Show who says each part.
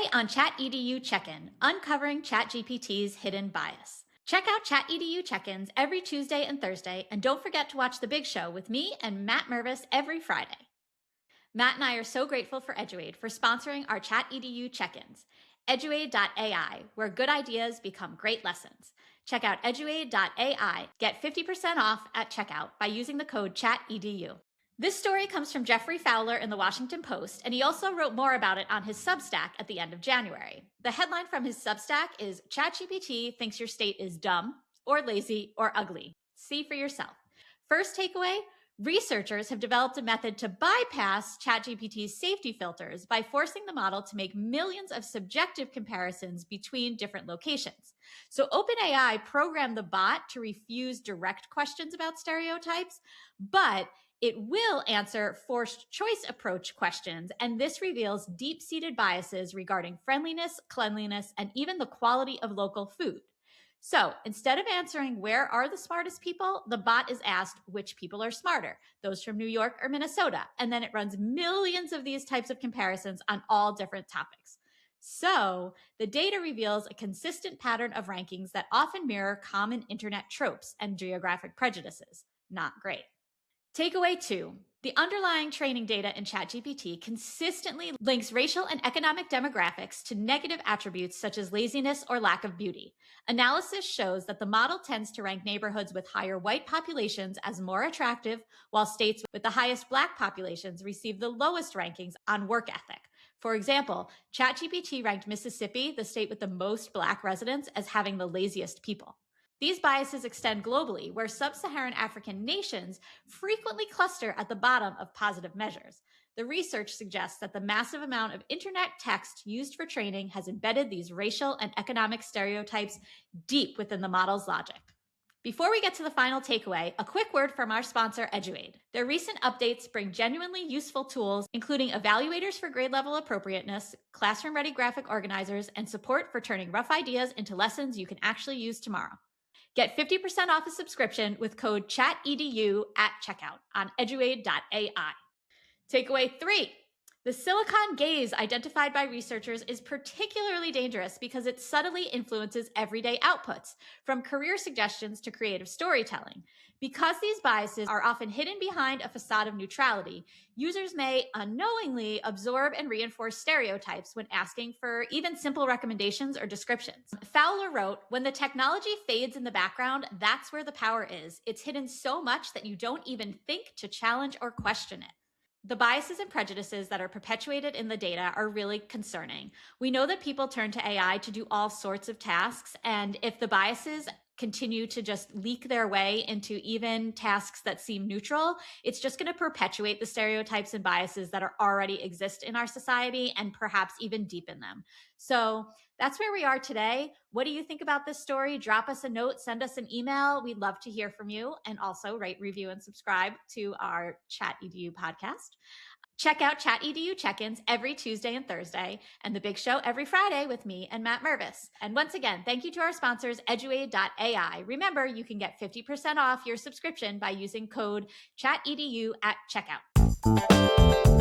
Speaker 1: Today on ChatEDU Check-In, uncovering ChatGPT's hidden bias. Check out ChatEDU Check-ins every Tuesday and Thursday, and don't forget to watch The Big Show with me and Matt Mervis every Friday. Matt and I are so grateful for Eduaid for sponsoring our ChatEDU Check-ins. Eduaid.ai, where good ideas become great lessons. Check out Eduaid.ai. Get 50% off at checkout by using the code ChatEDU. This story comes from Jeffrey Fowler in the Washington Post, and he also wrote more about it on his Substack at the end of January. The headline from his Substack is ChatGPT thinks your state is dumb or lazy or ugly. See for yourself. First takeaway, researchers have developed a method to bypass ChatGPT's safety filters by forcing the model to make millions of subjective comparisons between different locations. So OpenAI programmed the bot to refuse direct questions about stereotypes, but it will answer forced choice approach questions, and this reveals deep-seated biases regarding friendliness, cleanliness, and even the quality of local food. So instead of answering where are the smartest people, the bot is asked which people are smarter, those from New York or Minnesota, and then it runs millions of these types of comparisons on all different topics. So the data reveals a consistent pattern of rankings that often mirror common internet tropes and geographic prejudices. Not great. Takeaway 2. The underlying training data in ChatGPT consistently links racial and economic demographics to negative attributes such as laziness or lack of beauty. Analysis shows that the model tends to rank neighborhoods with higher white populations as more attractive, while states with the highest Black populations receive the lowest rankings on work ethic. For example, ChatGPT ranked Mississippi, the state with the most Black residents, as having the laziest people. These biases extend globally, where sub-Saharan African nations frequently cluster at the bottom of positive measures. The research suggests that the massive amount of internet text used for training has embedded these racial and economic stereotypes deep within the model's logic. Before we get to the final takeaway, a quick word from our sponsor, Eduaid. Their recent updates bring genuinely useful tools, including evaluators for grade level appropriateness, classroom-ready graphic organizers, and support for turning rough ideas into lessons you can actually use tomorrow. Get 50% off a subscription with code ChatEDU at checkout on eduaid.ai. Takeaway 3. The silicon gaze identified by researchers is particularly dangerous because it subtly influences everyday outputs, from career suggestions to creative storytelling. Because these biases are often hidden behind a facade of neutrality, users may unknowingly absorb and reinforce stereotypes when asking for even simple recommendations or descriptions. Fowler wrote, "When the technology fades in the background, that's where the power is. It's hidden so much that you don't even think to challenge or question it." The biases and prejudices that are perpetuated in the data are really concerning. We know that people turn to AI to do all sorts of tasks, and if the biases continue to just leak their way into even tasks that seem neutral, it's just going to perpetuate the stereotypes and biases that are already exist in our society and perhaps even deepen them. So that's where we are today. What do you think about this story? Drop us a note, send us an email. We'd love to hear from you, and also rate, review, and subscribe to our ChatEDU podcast. Check out ChatEDU Check-ins every Tuesday and Thursday, and The Big Show every Friday with me and Matt Mervis. And once again, thank you to our sponsors, Eduaid.ai. Remember, you can get 50% off your subscription by using code ChatEDU at checkout.